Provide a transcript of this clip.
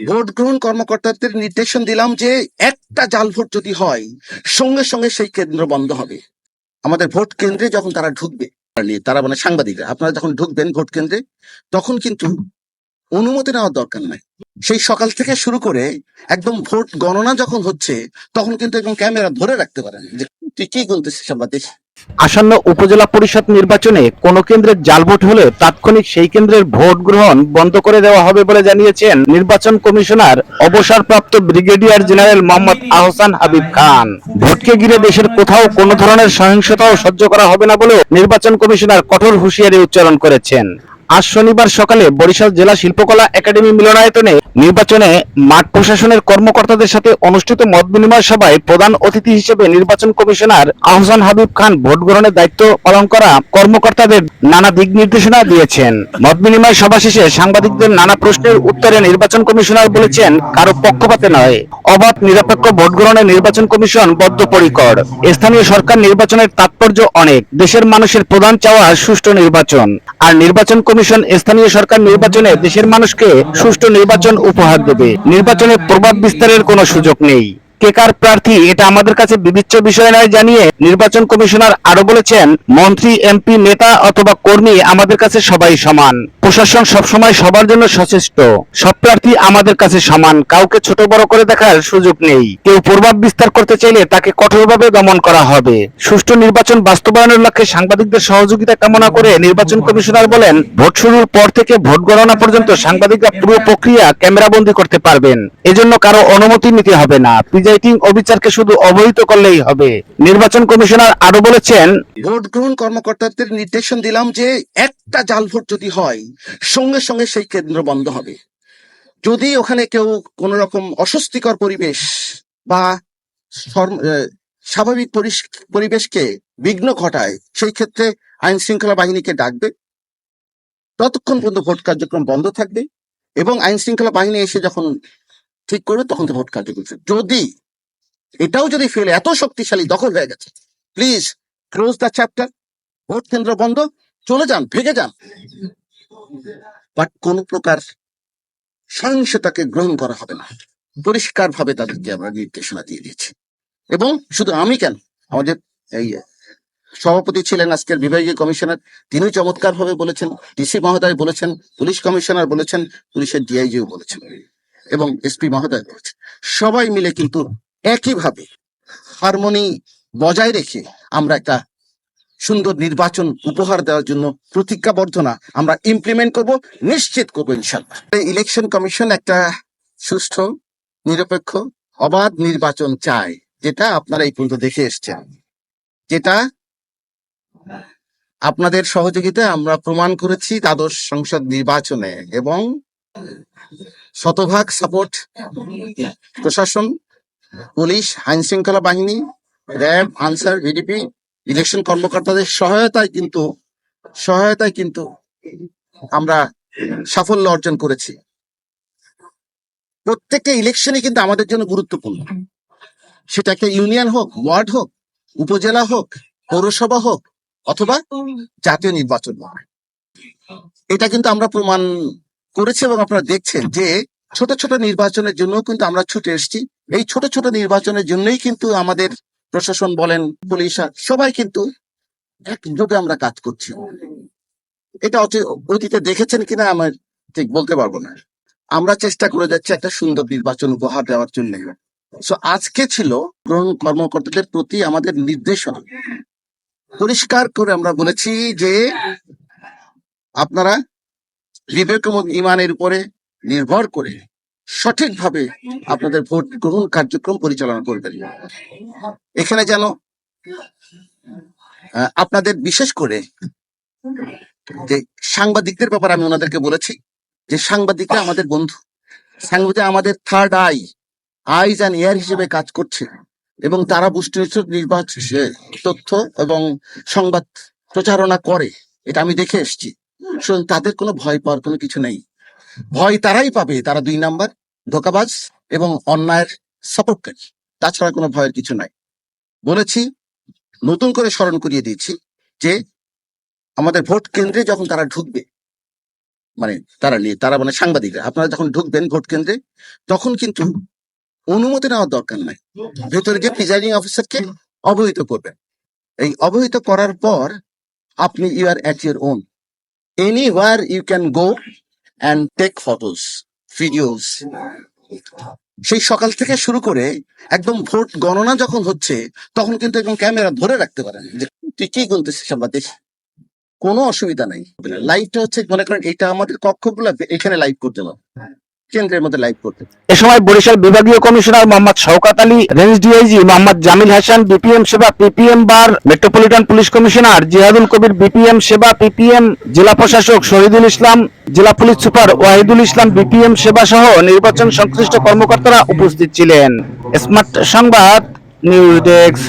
Vote গ্রহণ কর্মকর্তাদের নির্দেশন দিলাম যে একটা জাল ভোট যদি হয় সঙ্গে সঙ্গে সেই কেন্দ্র বন্ধ হবে। আমাদের ভোট কেন্দ্রে যখন তারা ঢুকবে, তারা মানে সাংবাদিকরা, আপনারা যখন ঢুকবেন ভোট কেন্দ্রে তখন কিন্তু অনুমতি নেওয়ার দরকার নাই। সেই সকাল থেকে শুরু করে একদম ভোট গণনা যখন হচ্ছে তখন কিন্তু একদম ক্যামেরা ধরে রাখতে পারেন যে তুই কি গুনতেছিস আমরা দেখি। আসন্ন উপজেলা পরিষদ নির্বাচনে কোন কেন্দ্রে জাল ভোট হলে তাৎক্ষণিক সেই কেন্দ্রের ভোট গ্রহণ বন্ধ করে দেওয়া হবে বলে জানিয়েছেন নির্বাচন কমিশনার অবসরপ্রাপ্ত ব্রিগেডিয়ার জেনারেল মোহাম্মদ আহসান হাবিব খান। ভোটকে ঘিরে দেশের কোথাও কোনো ধরনের সহিংসতাও সহ্য করা হবে না বলে নির্বাচন কমিশনার কঠোর হুঁশিয়ারি উচ্চারণ করেছেন। আজ শনিবার সকালে বরিশাল জেলা শিল্পকলা একাডেমি মিলনায়তনে নির্বাচনে মাঠ প্রশাসনের কর্মকর্তাদের সাথে অনুষ্ঠিত মত বিনিময় সভায় প্রধান অতিথি হিসেবে নির্বাচন কমিশনার আহসান হাবিব খান ভোট গ্রহণের দায়িত্ব পালন করা কর্মকর্তাদের নানা দিক নির্দেশনা দিয়েছেন। মত বিনিময় সভা শেষে সাংবাদিকদের নানা প্রশ্নের উত্তরে নির্বাচন কমিশনার বলেছেন, কারো পক্ষপাতে নয়, অবাধ নিরপেক্ষ ভোট গ্রহণে নির্বাচন কমিশন বদ্ধপরিকর। স্থানীয় সরকার নির্বাচনের তাৎপর্য অনেক। দেশের মানুষের প্রধান চাওয়া সুষ্ঠু নির্বাচন, আর নির্বাচন কমিশন স্থানীয় সরকার নির্বাচনে দেশের মানুষকে সুষ্ঠু নির্বাচন উপহার দেবে। নির্বাচনে প্রভাব বিস্তারের কোনো সুযোগ নেই। কে কার প্রার্থী এটা আমাদের কাছে বিবেচ্য বিষয় নয় জানিয়ে নির্বাচন কমিশনার আরো বলেছেন, মন্ত্রী, এমপি, নেতা অথবা কর্মী আমাদের কাছে সবাই সমান। প্রশাসন সবসময় সবার জন্য সচেষ্ট। সব প্রার্থী আমাদের কাছে সমান, কাউকে ছোট বড় করে দেখার সুযোগ নেই। কেউ প্রভাব বিস্তার করতে চাইলে তাকে কঠোরভাবে দমন করা হবে। সুষ্ঠু নির্বাচন বাস্তবায়নের লক্ষ্যে সাংবাদিকদের সহযোগিতা কামনা করে নির্বাচন কমিশনার বলেন, ভোট শুরুর পর থেকে ভোট গণনা পর্যন্ত সাংবাদিকরা পুরো প্রক্রিয়া ক্যামেরাবন্দী করতে পারবেন। এজন্য কারো অনুমতি নিতে হবে না। প্রিজাইডিং অফিসারকে শুধু অবহিত করলেই হবে। নির্বাচন কমিশনার আরো বলেছেন, ভোট গ্রহণ কর্মকর্তাদের নির্দেশন দিলাম যে একটা জাল ভোট যদি হয় সঙ্গে সঙ্গে সেই কেন্দ্র বন্ধ হবে। যদি ওখানে কেউ কোন রকম অস্বস্তিকর পরিবেশ বা স্বাভাবিক পরিবেশকে বিঘ্ন ঘটায় সেই ক্ষেত্রে আইন শৃঙ্খলা বাহিনীকে ডাকবে। ততক্ষণ পর্যন্ত ভোট কার্যক্রম বন্ধ থাকবে এবং আইন শৃঙ্খলা বাহিনী এসে যখন ঠিক করবে তখন তো ভোট কার্যক্রম। যদি এটাও যদি ফেলে এত শক্তিশালী দখল হয়ে গেছে, please close the chapter, vote কেন্দ্র বন্ধ, চলে যান, ভেগে যান। বাট কোন প্রকার সহিংসতাকে গ্রহণ করা হবে না, পরিষ্কার ভাবে তাদেরকে আমরা নির্দেশনা দিয়ে দিয়েছি। এবং শুধু আমি কেন, আমাদের এই সভাপতি ছিলেন আজকের বিভাগীয় কমিশনার, তিনি চমৎকার ভাবে বলেছেন, ডিসি মহোদয় বলেছেন, পুলিশ কমিশনার বলেছেন, পুলিশের ডিআইজিও বলেছেন এবং এসপি মহোদয় বলেছেন। সবাই মিলে কিন্তু একইভাবে হারমোনি বজায় রেখে আমরা একটা সুন্দর নির্বাচন উপহার দেওয়ার জন্য প্রতিজ্ঞাবদ্ধ না, আমরা ইমপ্লিমেন্ট করব, নিশ্চিত করবো ইনশাল্লাহ। ইলেকশন কমিশন একটা সুষ্ঠু, নিরপেক্ষ, অবাধ নির্বাচন চায়, যেটা আপনারা এই পর্যন্ত দেখে এসছেন, যেটা আপনাদের সহযোগিতায় আমরা প্রমাণ করেছি দ্বাদশ সংসদ নির্বাচনে। এবং শতভাগ সাপোর্ট প্রশাসন, পুলিশ, আইন শৃঙ্খলা বাহিনী, র্যাব, আনসার, ভিডিপি, ইলেকশন কর্মকর্তাদের সহায়তায় কিন্তু আমরা সাফল্য অর্জন করেছি। প্রত্যেকটা ইলেকশনই কিন্তু আমাদের জন্য গুরুত্বপূর্ণ, সেটা একটা ইউনিয়ন হোক, ওয়ার্ড হোক, উপজেলা হোক, পৌরসভা হোক অথবা জাতীয় নির্বাচন হোক। এটা কিন্তু আমরা প্রমাণ করেছি এবং আপনারা দেখছেন যে ছোট ছোট নির্বাচনের জন্য কিন্তু আমরা ছুটে এসেছি। এই ছোট ছোট নির্বাচনের জন্যই কিন্তু আমাদের প্রশাসন বলেন, পুলিশ, সবাই কিন্তু একযোগে আমরা কাজ করছি। এটা অতীতে দেখেছেন কিনা আমার ঠিক বলতে পারবো না। আমরা চেষ্টা করে যাচ্ছি একটা সুন্দর নির্বাচন উপহার দেওয়ার জন্য। সো আজকে ছিল গ্রহণ কর্মকর্তাদের প্রতি আমাদের নির্দেশনা, পরিষ্কার করে আমরা বলেছি যে আপনারা বিবেক এবং ইমানের উপরে নির্ভর করে সঠিকভাবে আপনাদের ভোট গ্রহণ কার্যক্রম পরিচালনা করবেন। এখানে যেন আপনাদের বিশেষ করে যে সাংবাদিকদের ব্যাপারে আমি ওনাদেরকে বলেছি যে সাংবাদিকরা আমাদের বন্ধু, সাংবাদিক আমাদের থার্ড আইজ অ্যান্ড এয়ার হিসেবে কাজ করছে এবং তারা নির্বাচন তথ্য এবং সংবাদ প্রচারণা করে, এটা আমি দেখে এসেছি। তাদের কোনো ভয় পাওয়ার কোনো কিছু নেই। ভয় তারাই পাবে, তারা 2 নাম্বার ধোঁকাবাজ এবং অন্যায়ের সাপোর্টকারী, তাছাড়া কোনো ভয়ের কিছু নাই। বলেছি, নতুন করে স্মরণ করিয়ে দিয়েছি যে আমাদের ভোট কেন্দ্রে যখন তারা ঢুকবে মানে তারা মানে সাংবাদিকরা, আপনারা যখন ঢুকবেন ভোট কেন্দ্রে তখন কিন্তু অনুমতি নেওয়ার দরকার নাই, ভেতরে গিয়ে প্রিজাইডিং অফিসারকে অবহিত করবেন। এই অবহিত করার পর আপনি you are at your own, anywhere you can go and take photos, videos. সেই সকাল থেকে শুরু করে একদম ভোট গণনা যখন হচ্ছে তখন কিন্তু একদম ক্যামেরা ধরে রাখতে পারেন যে তুই কি বলতেছিস, আমরা দেখি, কোনো অসুবিধা নাই। লাইভটা হচ্ছে মনে করেন এটা আমাদের কক্ষগুলো এখানে লাইভ করতে পারবো, কেন্দ্রের মধ্যে লাইভ করতে। এ সময় বরিশাল বিভাগীয় commissioner Mohammad Shawkat Ali, range DIG Mohammad Jamil Hasan, BPM সেবা PPM bar, metropolitan police commissioner Jihadul Kabir, BPM সেবা পিপিএম, জেলা প্রশাসক শহীদুল ইসলাম, জেলা police super Wahidul Islam, BPM সেবা সহ নির্বাচন সংশ্লিষ্ট কর্মকর্তারা উপস্থিত ছিলেন। স্মার্ট সংবাদ নিউজ ডেস্ক।